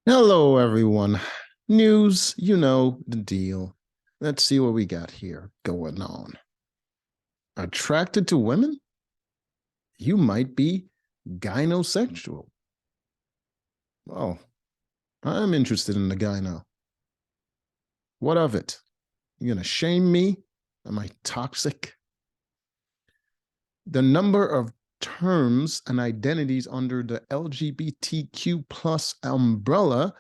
Hello, everyone. News, you know the deal. Let's see what we got here going on. Attracted to women? You might be gynosexual. Oh, I'm interested in the gyno. What of it? You gonna shame me? Am I toxic? The number of terms and identities under the LGBTQ plus umbrella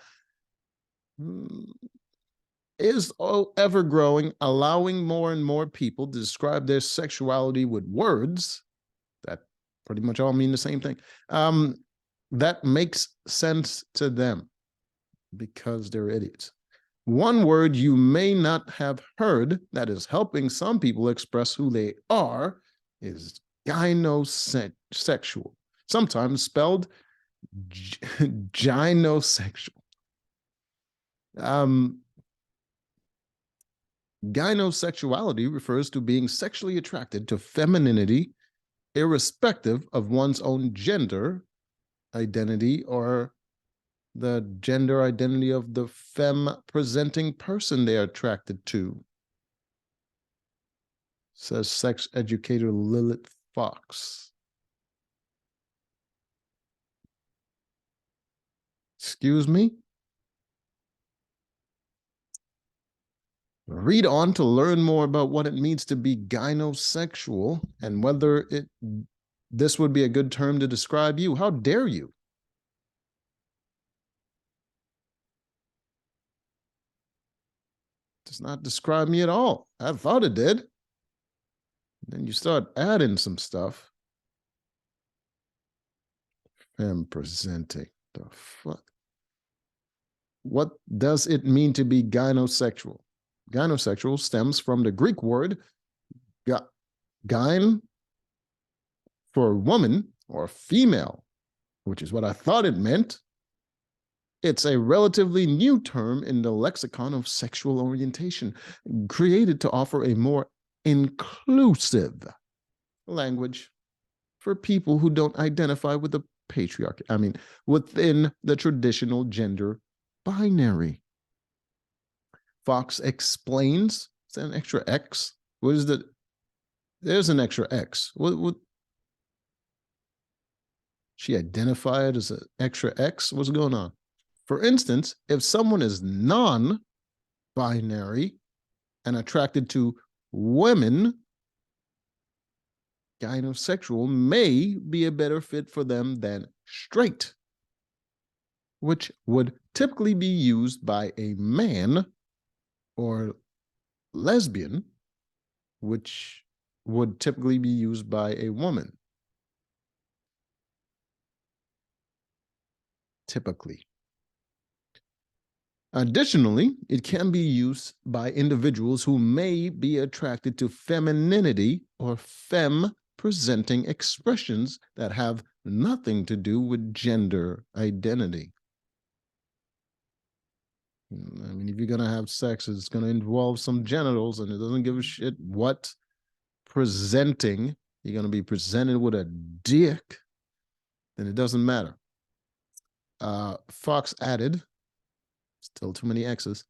is ever growing, allowing more and more people to describe their sexuality with words that pretty much all mean the same thing. That makes sense to them because they're idiots. One word you may not have heard that is helping some people express who they are is gynosexual, sometimes spelled gynosexual. Um, Gynosexuality refers to being sexually attracted to femininity, irrespective of one's own gender identity or the gender identity of the femme presenting person they are attracted to, says sex educator Lilith Fox. Excuse me? Read on to learn more about what it means to be gynosexual and whether this would be a good term to describe you. How dare you? Does not describe me at all. I thought it did. Then you start adding some stuff. Femme presenting. The fuck? What does it mean to be gynosexual? Gynosexual stems from the Greek word gyn for woman or female, which is what I thought it meant. It's a relatively new term in the lexicon of sexual orientation, created to offer a more inclusive language for people who don't identify with the patriarchy. I mean, within the traditional gender binary. Fox explains, is that an extra X? What is the, there's an extra X. What she identified as an extra X? What's going on? For instance, if someone is non-binary and attracted to women, gynosexual may be a better fit for them than straight, which would typically be used by a man, or lesbian, which would typically be used by a woman. Typically. Additionally, it can be used by individuals who may be attracted to femininity or femme presenting expressions that have nothing to do with gender identity. I mean, if you're going to have sex, it's going to involve some genitals, and it doesn't give a shit what presenting. You're going to be presented with a dick, then it doesn't matter. Fox added, still too many X's,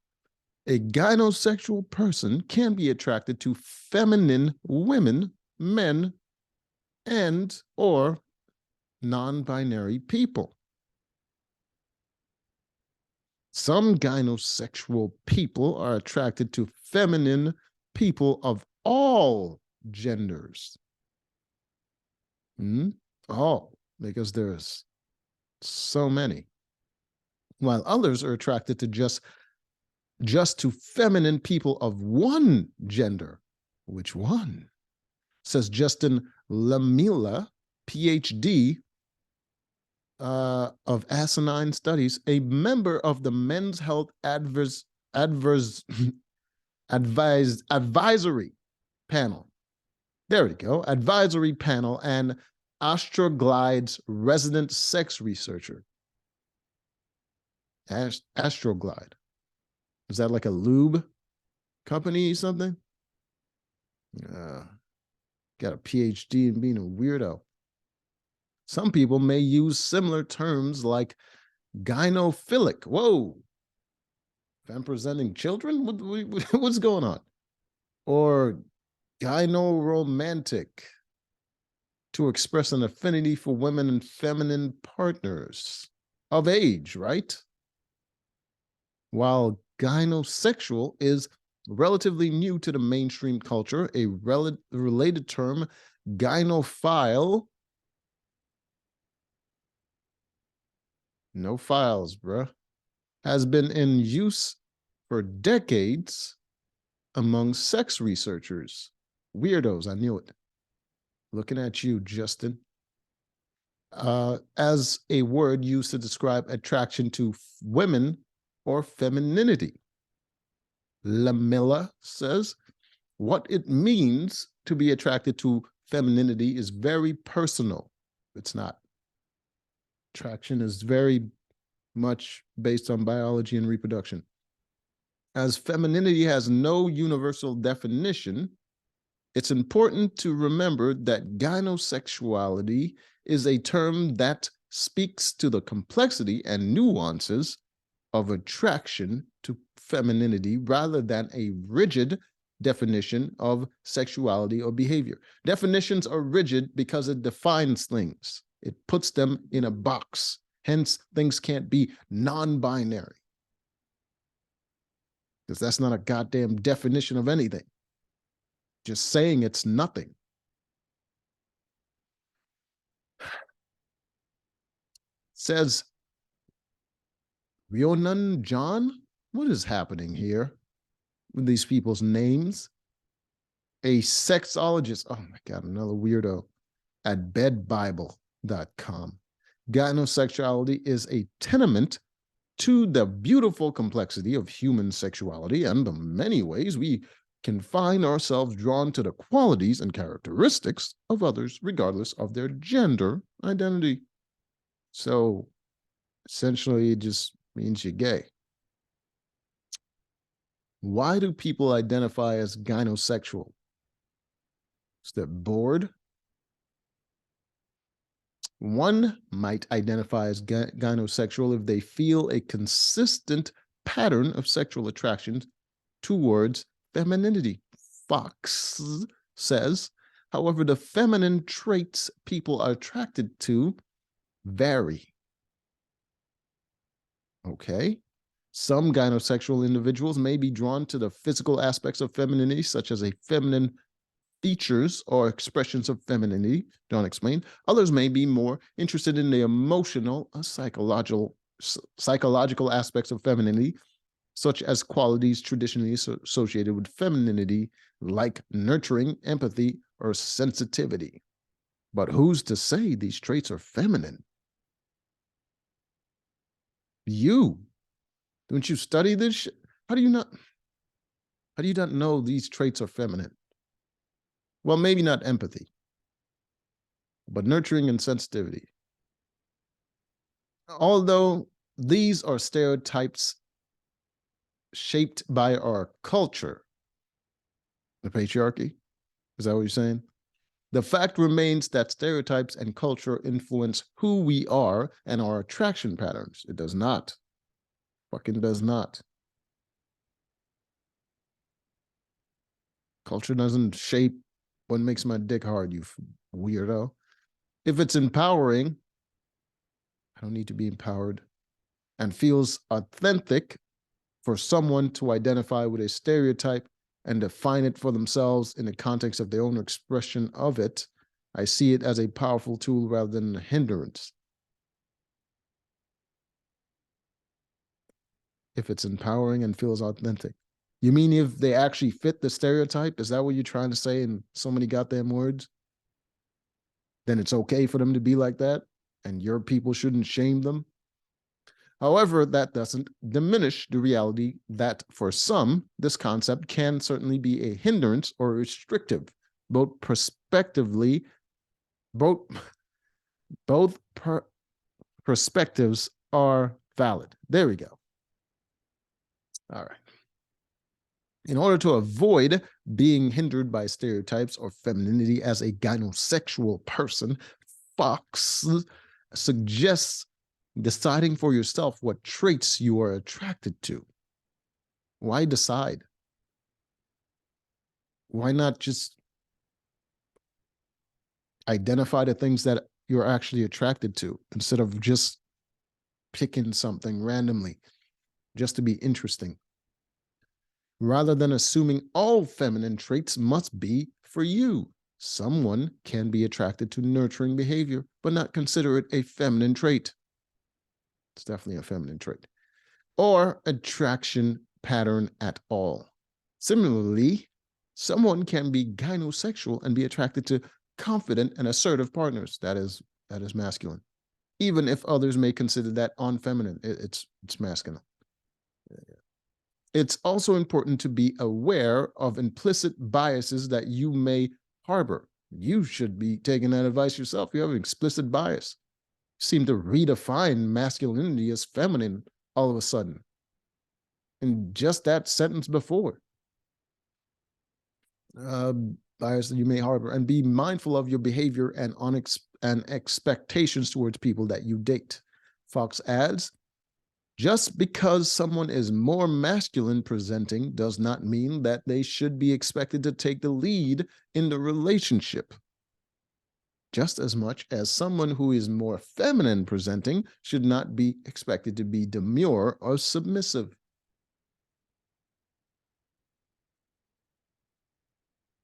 a gynosexual person can be attracted to feminine women, men, and or non-binary people. Some gynosexual people are attracted to feminine people of all genders. All, because there's so many. While others are attracted to just to feminine people of one gender. Which one? Says Justin Lamila, PhD of Asinine Studies, a member of the Men's Health Advisory Panel. There we go. Advisory Panel and Astroglide's resident sex researcher. Astroglide. Is that like a lube company or something? Got a PhD in being a weirdo. Some people may use similar terms like Gynophilic. Whoa. Femme presenting children? What's going on? Or gynoromantic, to express an affinity for women and feminine partners of age, right? While gynosexual is relatively new to the mainstream culture, a related term, gynophile, no files, bruh, has been in use for decades among sex researchers. Weirdos, I knew it. Looking at you, Justin. As a word used to describe attraction to women or femininity. Lamilla says, what it means to be attracted to femininity is very personal. It's not. Attraction is very much based on biology and reproduction. As femininity has no universal definition, it's important to remember that gynosexuality is a term that speaks to the complexity and nuances of attraction to femininity rather than a rigid definition of sexuality or behavior. Definitions are rigid because it defines things. It puts them in a box. Hence, things can't be non-binary, because that's not a goddamn definition of anything. Just saying it's nothing. Says Rionan John, what is happening here with these people's names? A sexologist, oh my God, another weirdo, at bedbible.com. Gynosexuality is a tenement to the beautiful complexity of human sexuality and the many ways we can find ourselves drawn to the qualities and characteristics of others, regardless of their gender identity. So essentially, it just means you're gay. Why do people identify as gynosexual? Is that bored? One might identify as gynosexual if they feel a consistent pattern of sexual attraction towards femininity. Fox says, however, the feminine traits people are attracted to vary. Okay. Some gynosexual individuals may be drawn to the physical aspects of femininity, such as a feminine features or expressions of femininity. Don't explain. Others may be more interested in the emotional, psychological aspects of femininity, such as qualities traditionally associated with femininity, like nurturing, empathy, or sensitivity. But who's to say these traits are feminine? You. Don't you study this shit? How do you not know these traits are feminine? Well, maybe not empathy, but nurturing and sensitivity. Although these are stereotypes shaped by our culture, the patriarchy, is that what you're saying? The fact remains that stereotypes and culture influence who we are and our attraction patterns. It does not. Fucking does not. Culture doesn't shape what makes my dick hard, you weirdo. If it's empowering, I don't need to be empowered, and feels authentic for someone to identify with a stereotype and define it for themselves in the context of their own expression of it, I see it as a powerful tool rather than a hindrance. If it's empowering and feels authentic. You mean if they actually fit the stereotype? Is that what you're trying to say in so many goddamn words? Then it's okay for them to be like that, and your people shouldn't shame them? However, that doesn't diminish the reality that for some, this concept can certainly be a hindrance or restrictive, both perspectives are valid. There we go. All right. In order to avoid being hindered by stereotypes or femininity as a gynosexual person, Fox suggests deciding for yourself what traits you are attracted to. Why decide? Why not just identify the things that you're actually attracted to instead of just picking something randomly just to be interesting? Rather than assuming all feminine traits must be for you. Someone can be attracted to nurturing behavior, but not consider it a feminine trait. It's definitely a feminine trait. Or attraction pattern at all. Similarly, someone can be gynosexual and be attracted to confident and assertive partners. That is masculine. Even if others may consider that unfeminine, it's masculine. It's also important to be aware of implicit biases that you may harbor. You should be taking that advice yourself. You have an explicit bias. You seem to redefine masculinity as feminine all of a sudden in just that sentence before. Bias that you may harbor, and be mindful of your behavior and expectations towards people that you date. Fox adds, just because someone is more masculine presenting does not mean that they should be expected to take the lead in the relationship. Just as much as someone who is more feminine presenting should not be expected to be demure or submissive.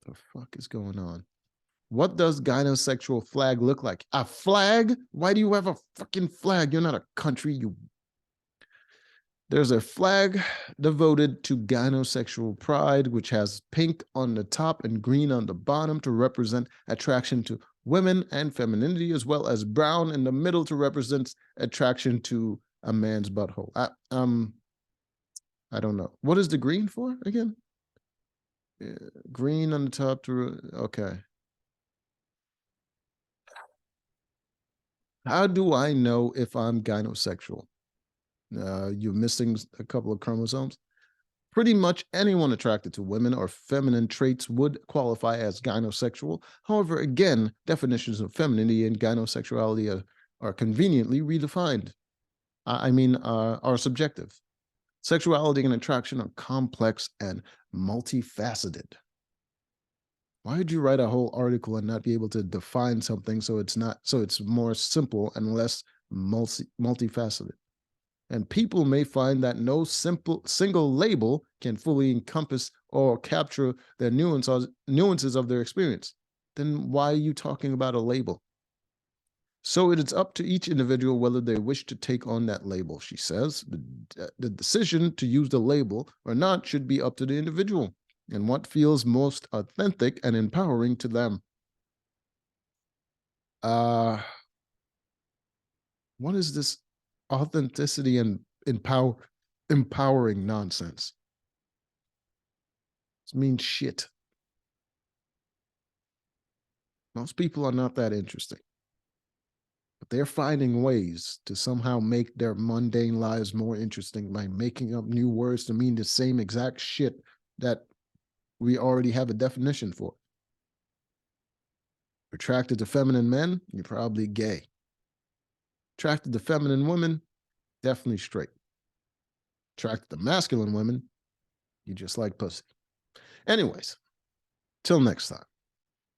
The fuck is going on? What does gynosexual flag look like? A flag? Why do you have a fucking flag? You're not a country, you. There's a flag devoted to gynosexual pride, which has pink on the top and green on the bottom to represent attraction to women and femininity, as well as brown in the middle to represent attraction to a man's butthole. I don't know. What is the green for again? Green on the top to, okay. How do I know if I'm gynosexual? You're missing a couple of chromosomes. Pretty much anyone attracted to women or feminine traits would qualify as gynosexual. However, again, definitions of femininity and gynosexuality are conveniently redefined. Are subjective. Sexuality and attraction are complex and multifaceted. Why would you write a whole article and not be able to define something so it's more simple and less multifaceted? And people may find that no single label can fully encompass or capture the nuances of their experience. Then why are you talking about a label? So it is up to each individual whether they wish to take on that label, she says. The decision to use the label or not should be up to the individual and what feels most authentic and empowering to them. What is this authenticity and empowering nonsense? It means shit. Most people are not that interesting, but they're finding ways to somehow make their mundane lives more interesting by making up new words to mean the same exact shit that we already have a definition for. Attracted to feminine men, you're probably gay. Attracted to feminine women, definitely straight. Attracted to masculine women, you just like pussy. Anyways, till next time.